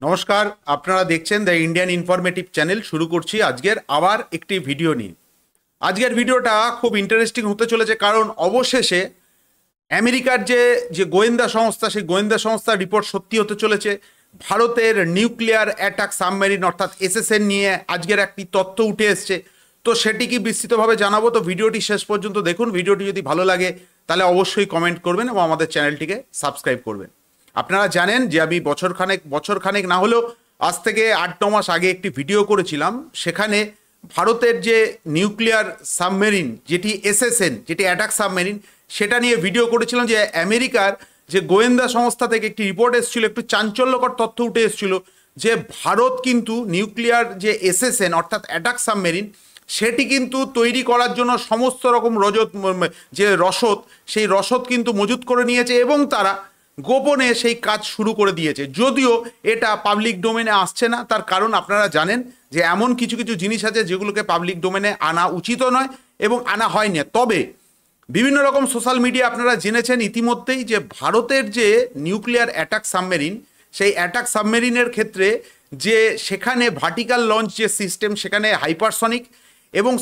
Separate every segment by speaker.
Speaker 1: নমস্কার, আপনারা দেখছেন দ্য ইন্ডিয়ান ইনফরমেটিভ চ্যানেল। শুরু করছি আজকের আবার একটি ভিডিও নিয়ে। আজকের ভিডিওটা খুব ইন্টারেস্টিং হতে চলেছে, কারণ অবশেষে আমেরিকার যে গোয়েন্দা সংস্থা, সেই গোয়েন্দা সংস্থার রিপোর্ট সত্যি হতে চলেছে। ভারতের নিউক্লিয়ার অ্যাটাক সাবমেরিন অর্থাৎ এসএসএন নিয়ে আজকের একটি তথ্য উঠে এসছে। তো সেটি কি বিস্তৃতভাবে জানাবো, তো ভিডিওটি শেষ পর্যন্ত দেখুন। ভিডিওটি যদি ভালো লাগে তাহলে অবশ্যই কমেন্ট করবেন এবং আমাদের চ্যানেলটিকে সাবস্ক্রাইব করবেন। আপনারা জানেন যে আমি বছরখানেক না হলেও আজ থেকে 8-9 মাস আগে একটি ভিডিও করেছিলাম। সেখানে ভারতের যে নিউক্লিয়ার সাবমেরিন যেটি এসএসএন, যেটি অ্যাটাক সাবমেরিন, সেটা নিয়ে ভিডিও করেছিলাম। যে আমেরিকার যে গোয়েন্দা সংস্থা থেকে একটি রিপোর্ট এসেছিল, একটু চাঞ্চল্যকর তথ্য উঠে এসেছিল যে ভারত কিন্তু নিউক্লিয়ার যে এসএসএন অর্থাৎ অ্যাটাক সাবমেরিন, সেটি কিন্তু তৈরি করার জন্য সমস্ত রকম রসদ, সেই রসদ কিন্তু মজুত করে নিয়েছে এবং তারা গোপনে সেই কাজ শুরু করে দিয়েছে। যদিও এটা পাবলিক ডোমেনে আসছে না, তার কারণ আপনারা জানেন যে এমন কিছু কিছু জিনিস আছে যেগুলোকে পাবলিক ডোমেনে আনা উচিত নয় এবং আনা হয়নি। তবে বিভিন্ন রকম সোশ্যাল মিডিয়া আপনারা জেনেছেন ইতিমধ্যেই যে ভারতের যে নিউক্লিয়ার অ্যাটাক সাবমেরিন, সেই অ্যাটাক সাবমেরিনের ক্ষেত্রে যে সেখানে ভার্টিক্যাল লঞ্চ যে সিস্টেম, সেখানে হাইপারসনিক এবং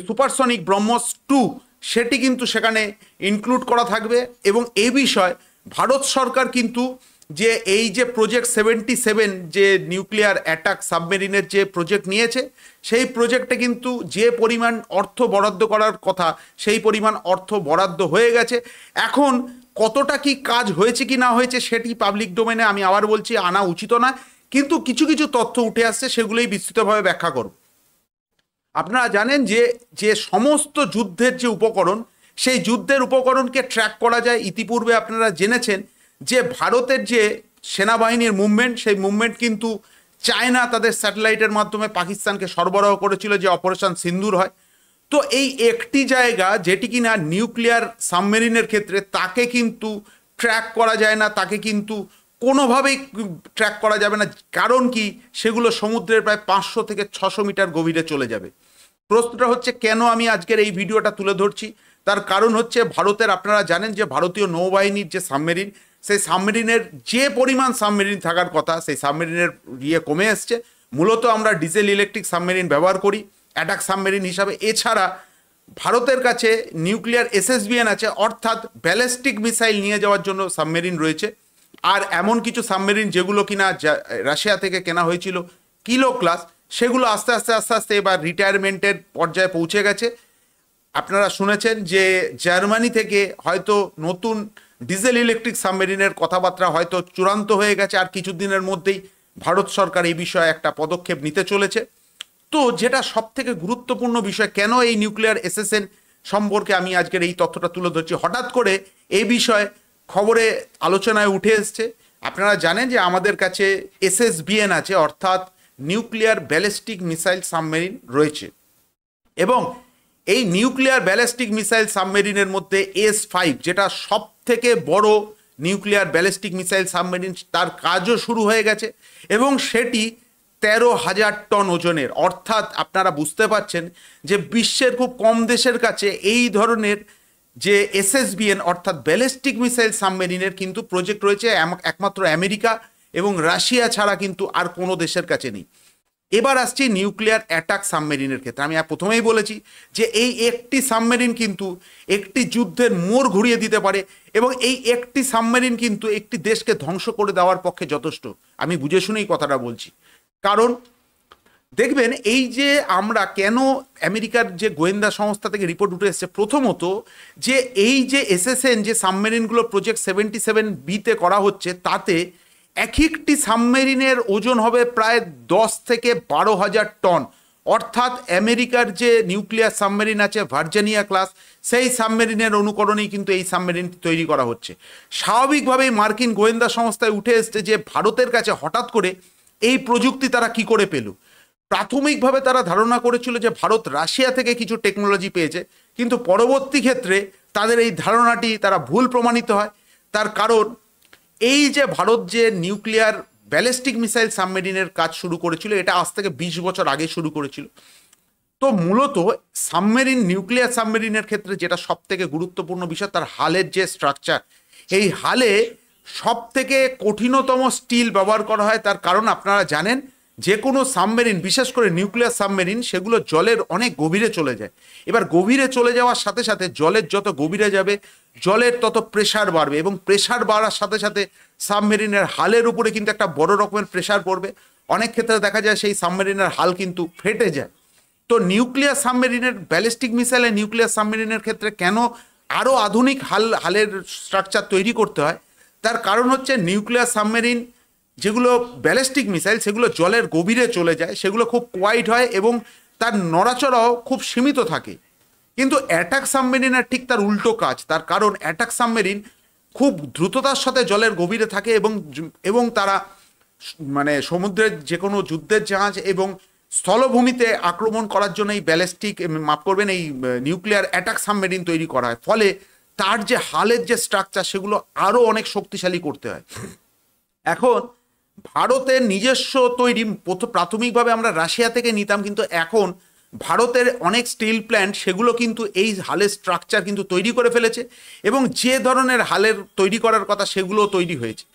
Speaker 1: সুপারসনিক ব্রহ্মস 2 সেটি কিন্তু সেখানে ইনক্লুড করা থাকবে। এবং এই বিষয় ভারত সরকার কিন্তু যে এই যে প্রজেক্ট 77 যে নিউক্লিয়ার অ্যাটাক সাবমেরিনের যে প্রজেক্ট নিয়েছে, সেই প্রজেক্টে কিন্তু যে পরিমাণ অর্থ বরাদ্দ করার কথা, সেই পরিমাণ অর্থ বরাদ্দ হয়ে গেছে। এখন কতটা কি কাজ হয়েছে কি না হয়েছে সেটি পাবলিক ডোমেনে, আমি আবার বলছি, আনা উচিত না, কিন্তু কিছু কিছু তথ্য উঠে আসছে, সেগুলোই বিস্তৃতভাবে ব্যাখ্যা করব। আপনারা জানেন যে যে সমস্ত যুদ্ধের যে উপকরণ, সেই যুদ্ধের উপকরণকে ট্র্যাক করা যায়। ইতিপূর্বে আপনারা জেনেছেন যে ভারতের যে সেনাবাহিনীর মুভমেন্ট, সেই মুভমেন্ট কিন্তু চায়না তাদের স্যাটেলাইটের মাধ্যমে পাকিস্তানকে সরবরাহ করেছিল, যে অপারেশন সিন্দুর হয়। তো এই একটি জায়গা যেটি কিনা নিউক্লিয়ার সাবমেরিনের ক্ষেত্রে, তাকে কিন্তু ট্র্যাক করা যায় না, তাকে কিন্তু কোনোভাবেই ট্র্যাক করা যাবে না। কারণ কি, সেগুলো সমুদ্রের প্রায় 500 থেকে 600 মিটার গভীরে চলে যাবে। প্রশ্নটা হচ্ছে কেন আমি আজকের এই ভিডিওটা তুলে ধরছি, তার কারণ হচ্ছে ভারতের, আপনারা জানেন যে ভারতীয় নৌবাহিনীর যে সাবমেরিন, সেই সাবমেরিনের যে পরিমাণ সাবমেরিন থাকার কথা, সেই সাবমেরিনের কমে এসছে। মূলত আমরা ডিজেল ইলেকট্রিক সাবমেরিন ব্যবহার করি অ্যাটাক সাবমেরিন হিসাবে। এছাড়া ভারতের কাছে নিউক্লিয়ার এসএসবিএন আছে, অর্থাৎ ব্যালিস্টিক মিসাইল নিয়ে যাওয়ার জন্য সাবমেরিন রয়েছে। আর এমন কিছু সাবমেরিন যেগুলো কিনা রাশিয়া থেকে কেনা হয়েছিল কিলো ক্লাস, সেগুলো আস্তে আস্তে আস্তে আস্তে এবার রিটায়ারমেন্টের পর্যায়ে পৌঁছে গেছে। আপনারা শুনেছেন যে জার্মানি থেকে হয়তো নতুন ডিজেল ইলেকট্রিক সাবমেরিনের কথাবার্তা হয়তো চূড়ান্ত হয়ে গেছে, আর কিছুদিনের মধ্যেই ভারত সরকার এই বিষয়ে একটা পদক্ষেপ নিতে চলেছে। তো যেটা সব থেকে গুরুত্বপূর্ণ বিষয়, কেন এই নিউক্লিয়ার এসএসএন সম্পর্কে আমি আজকের এই তথ্যটা তুলে ধরছি, হঠাৎ করে এই বিষয়ে খবরে আলোচনায় উঠে এসছে। আপনারা জানেন যে আমাদের কাছে এসএসবিএন আছে, অর্থাৎ নিউক্লিয়ার ব্যালিস্টিক মিসাইল সাবমেরিন রয়েছে। এবং এই নিউক্লিয়ার ব্যালিস্টিক মিসাইল সাবমেরিনের মধ্যে S5, যেটা সব থেকে বড় নিউক্লিয়ার ব্যালিস্টিক মিসাইল সাবমেরিন, তার কাজও শুরু হয়ে গেছে এবং সেটি 13,000 টন ওজনের। অর্থাৎ আপনারা বুঝতে পারছেন যে বিশ্বের খুব কম দেশের কাছে এই ধরনের যে এসএসবিএন অর্থাৎ ব্যালিস্টিক মিসাইল সাবমেরিনের কিন্তু প্রজেক্ট রয়েছে। একমাত্র আমেরিকা এবং রাশিয়া ছাড়া কিন্তু আর কোনো দেশের কাছে নেই। এবার আসছি নিউক্লিয়ার অ্যাটাক সাবমেরিনের ক্ষেত্রে। আমি প্রথমেই বলেছি যে এই একটি সাবমেরিন কিন্তু একটি যুদ্ধের মোড় ঘুরিয়ে দিতে পারে এবং এই একটি সাবমেরিন কিন্তু একটি দেশকে ধ্বংস করে দেওয়ার পক্ষে যথেষ্ট। আমি বুঝে শুনেই কথাটা বলছি, কারণ দেখবেন এই যে আমরা কেন আমেরিকার যে গোয়েন্দা সংস্থা থেকে রিপোর্ট উঠে এসেছে, প্রথমত যে এই যে এসএসএন যে সাবমেরিনগুলো প্রজেক্ট 77B-তে করা হচ্ছে, তাতে এক একটি সাবমেরিনের ওজন হবে প্রায় 10 থেকে 12,000 টন। অর্থাৎ আমেরিকার যে নিউক্লিয়ার সাবমেরিন আছে ভার্জিনিয়া ক্লাস, সেই সাবমেরিনের অনুকরণেই কিন্তু এই সাবমেরিনটি তৈরি করা হচ্ছে। স্বাভাবিকভাবেই মার্কিন গোয়েন্দা সংস্থায় উঠে এসছে যে ভারতের কাছে হঠাৎ করে এই প্রযুক্তি তারা কি করে পেল। প্রাথমিকভাবে তারা ধারণা করেছিল যে ভারত রাশিয়া থেকে কিছু টেকনোলজি পেয়েছে, কিন্তু পরবর্তী ক্ষেত্রে তাদের এই ধারণাটি তারা ভুল প্রমাণিত হয়। তার কারণ এই যে ভারত যে নিউক্লিয়ার ব্যালিস্টিক মিসাইল সাবমেরিনের কাজ শুরু করেছিল, এটা আজ থেকে 20 বছর আগে শুরু করেছিল। তো মূলত সাবমেরিন, নিউক্লিয়ার সাবমেরিনের ক্ষেত্রে যেটা সব থেকে গুরুত্বপূর্ণ বিষয়, তার হালের যে স্ট্রাকচার, এই হালে সব থেকে কঠিনতম স্টিল ব্যবহার করা হয়। তার কারণ আপনারা জানেন, যে কোনো সাবমেরিন, বিশেষ করে নিউক্লিয়ার সাবমেরিন, সেগুলো জলের অনেক গভীরে চলে যায়। এবার গভীরে চলে যাওয়ার সাথে সাথে জলের যত গভীরে যাবে জলের তত প্রেশার বাড়বে, এবং প্রেশার বাড়ার সাথে সাথে সাবমেরিনের হালের উপরে কিন্তু একটা বড় রকমের প্রেশার পড়বে। অনেক ক্ষেত্রে দেখা যায় সেই সাবমেরিনের হাল কিন্তু ফেটে যায়। তো নিউক্লিয়ার সাবমেরিনের, ব্যালিস্টিক মিসাইলের নিউক্লিয়ার সাবমেরিনের ক্ষেত্রে কেন আরও আধুনিক হালের স্ট্রাকচার তৈরি করতে হয়, তার কারণ হচ্ছে নিউক্লিয়ার সাবমেরিন যেগুলো ব্যালিস্টিক মিসাইল, সেগুলো জলের গভীরে চলে যায়, সেগুলো খুব কোয়াইট হয় এবং তার নড়াচড়াও খুব সীমিত থাকে। কিন্তু অ্যাটাক সাবমেরিনের ঠিক তার উল্টো কাজ। তার কারণ অ্যাটাক সাবমেরিন খুব দ্রুততার সাথে জলের গভীরে থাকে এবং তারা মানে সমুদ্রের যে কোনো যুদ্ধের জাহাজ এবং স্থলভূমিতে আক্রমণ করার জন্য এই ব্যালিস্টিক, মাফ করবেন, এই নিউক্লিয়ার অ্যাটাক সাবমেরিন তৈরি করা হয়। ফলে তার যে হালের যে স্ট্রাকচার, সেগুলো আরও অনেক শক্তিশালী করতে হয়। এখন ভারতের নিজস্ব তৈরি, প্রাথমিকভাবে আমরা রাশিয়া থেকে নিতাম, কিন্তু এখন ভারতের অনেক স্টিল প্ল্যান্ট সেগুলো কিন্তু এই হালের স্ট্রাকচার কিন্তু তৈরি করে ফেলেছে, এবং যে ধরনের হালের তৈরি করার কথা সেগুলো তৈরি হয়েছে।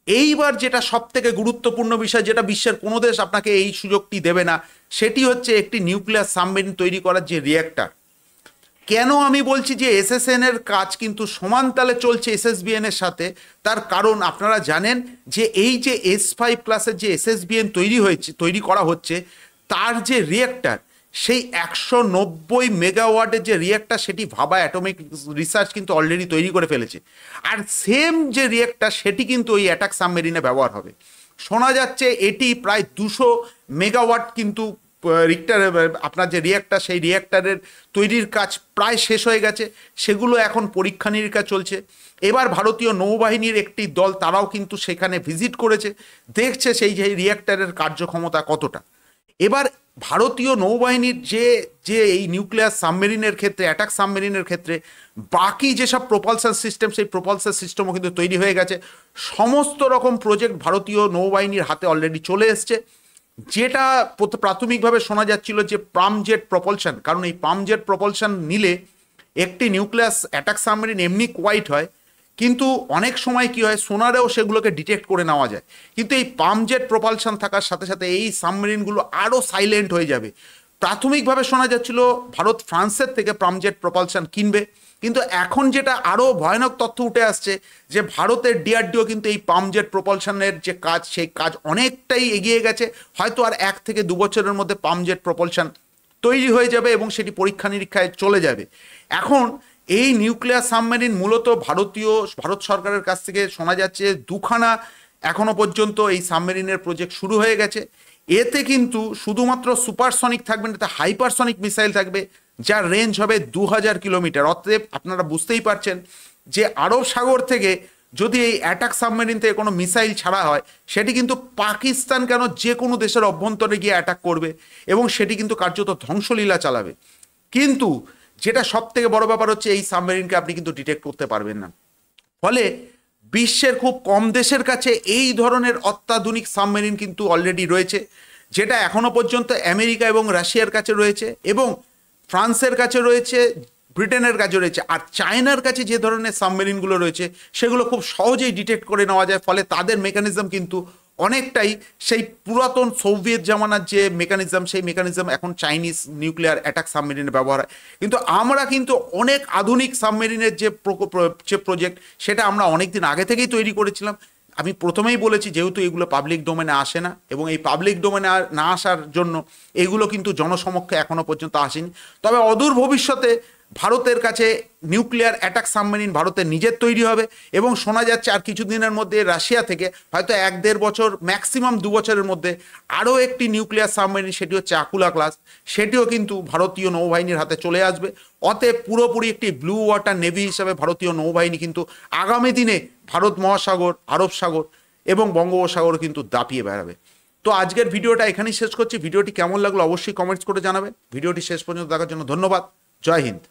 Speaker 1: এইবার যেটা সব থেকে গুরুত্বপূর্ণ বিষয়, যেটা বিশ্বের কোনো দেশ আপনাকে এই সুযোগটি দেবে না, সেটি হচ্ছে একটি নিউক্লিয়ার সাবমেরিন তৈরি করার যে রিঅ্যাক্টর। কেন আমি বলছি যে এসএসএন এর কাজ কিন্তু সমান তালে চলছে এসএসবিএন এর সাথে, তার কারণ আপনারা জানেন যে এই যে S5 ক্লাসের যে এসএসবিএন তৈরি করা হচ্ছে, তার যে রিঅ্যাক্টর, সেই 190 মেগাওয়াটের যে রিঅ্যাক্টর, সেটি ভাবা অ্যাটমিক রিসার্চ কিন্তু অলরেডি তৈরি করে ফেলেছে। আর সেম যে রিঅ্যাক্টর, সেটি কিন্তু ওই অ্যাটাক সাবমেরিনে ব্যবহার হবে। শোনা যাচ্ছে এটি প্রায় 200 মেগাওয়াট কিন্তু রিক্টার, আপনার যে রিঅ্যাক্টর, সেই রিঅ্যাক্টরের তৈরির কাজ প্রায় শেষ হয়ে গেছে। সেগুলো এখন পরীক্ষা নিরীক্ষা চলছে। এবার ভারতীয় নৌবাহিনীর একটি দল, তারাও কিন্তু সেখানে ভিজিট করেছে, দেখছে সেই যে রিঅ্যাক্টরের কার্যক্ষমতা কতটা। এবার ভারতীয় নৌবাহিনীর যে এই নিউক্লিয়ার সাবমেরিনের ক্ষেত্রে, অ্যাটাক সাবমেরিনের ক্ষেত্রে বাকি যেসব প্রপালসান সিস্টেম, সেই প্রপালসান সিস্টেমও কিন্তু তৈরি হয়ে গেছে। সমস্ত রকম প্রজেক্ট ভারতীয় নৌবাহিনীর হাতে অলরেডি চলে এসছে। যেটা প্রাথমিকভাবে শোনা যাচ্ছিল যে পাম্পজেট প্রপালশন, কারণ এই পাম্পজেট প্রপালশন নিলে একটি নিউক্লিয়ার অ্যাটাক সাবমেরিন এমনি কোয়াইট হয়, কিন্তু অনেক সময় কি হয়, সোনারেও সেগুলোকে ডিটেক্ট করে নেওয়া যায়। কিন্তু এই পাম্পজেট প্রপালশন থাকার সাথে সাথে এই সাবমেরিনগুলো আরও সাইলেন্ট হয়ে যাবে। প্রাথমিকভাবে শোনা যাচ্ছিল ভারত ফ্রান্সের থেকে পাম্পজেট প্রপালশন কিনবে, কিন্তু এখন যেটা আরও ভয়ানক তথ্য উঠে আসছে যে ভারতের ডিআরডিও কিন্তু এই পাম্পজেট প্রপালশনের যে কাজ, সেই কাজ অনেকটাই এগিয়ে গেছে। হয়তো আর 1 থেকে 2 বছরের মধ্যে পাম্পজেট প্রপালশন তৈরি হয়ে যাবে এবং সেটি পরীক্ষা নিরীক্ষায় চলে যাবে। এখন এই নিউক্লিয়ার সাবমেরিন মূলত ভারত সরকারের কাছ থেকে শোনা যাচ্ছে 2খানা এখনো পর্যন্ত এই সাবমেরিনের প্রজেক্ট শুরু হয়ে গেছে। এতে কিন্তু শুধুমাত্র সুপারসনিক থাকবে না, এতে হাইপারসনিক মিসাইল থাকবে, যার রেঞ্জ হবে 2000 কিলোমিটার। অতএব আপনারা বুঝতেই পারছেন যে আরব সাগর থেকে যদি এই অ্যাটাক সাবমেরিন থেকে কোনো মিসাইল ছাড়া হয়, সেটি কিন্তু পাকিস্তান কেন যে কোনো দেশের অভ্যন্তরে গিয়ে অ্যাটাক করবে এবং সেটি কিন্তু কার্যত ধ্বংসলীলা চালাবে। কিন্তু যেটা সব থেকে বড় ব্যাপার হচ্ছে, এই সাবমেরিনকে আপনি কিন্তু ডিটেক্ট করতে পারবেন না। ফলে বিশ্বের খুব কম দেশের কাছে এই ধরনের অত্যাধুনিক সাবমেরিন কিন্তু অলরেডি রয়েছে, যেটা এখনো পর্যন্ত আমেরিকা এবং রাশিয়ার কাছে রয়েছে, এবং ফ্রান্সের কাছে রয়েছে, ব্রিটেনের কাছে রয়েছে। আর চায়নার কাছে যে ধরনের সাবমেরিনগুলো রয়েছে, সেগুলো খুব সহজেই ডিটেক্ট করে নেওয়া যায়। ফলে তাদের মেকানিজম কিন্তু অনেকটাই সেই পুরাতন সোভিয়েত জামানার যে মেকানিজম, সেই মেকানিজম এখন চাইনিজ নিউক্লিয়ার অ্যাটাক সাবমেরিনে ব্যবহার হয়। কিন্তু আমরা কিন্তু অনেক আধুনিক সাবমেরিনের যে প্রজেক্ট, সেটা আমরা অনেক দিন আগে থেকেই তৈরি করেছিলাম। আমি প্রথমেই বলেছি, যেহেতু এগুলো পাবলিক ডোমেনে আসে না, এবং এই পাবলিক ডোমেনে না আসার জন্য এগুলো কিন্তু জনসমক্ষে এখনো পর্যন্ত আসেনি। তবে অদূর ভবিষ্যতে ভারতের কাছে নিউক্লিয়ার অ্যাটাক সাবমেরিন ভারতের নিজের তৈরি হবে, এবং শোনা যাচ্ছে আর কিছুদিনের মধ্যে রাশিয়া থেকে হয়তো 1-1.5 বছর, ম্যাক্সিমাম 2 বছরের মধ্যে আরও একটি নিউক্লিয়ার সাবমেরিন, সেটি হচ্ছে আকুলা ক্লাস, সেটিও কিন্তু ভারতীয় নৌবাহিনীর হাতে চলে আসবে। অতএব পুরোপুরি একটি ব্লু ওয়াটার নেভি হিসাবে ভারতীয় নৌবাহিনী কিন্তু আগামী দিনে ভারত মহাসাগর, আরব সাগর এবং বঙ্গোপসাগর কিন্তু দাপিয়ে বেড়াবে। তো আজকের ভিডিওটা এখানেই শেষ করছি। ভিডিওটি কেমন লাগলো অবশ্যই কমেন্টস করে জানাবেন। ভিডিওটি শেষ পর্যন্ত দেখার জন্য ধন্যবাদ। জয় হিন্দ।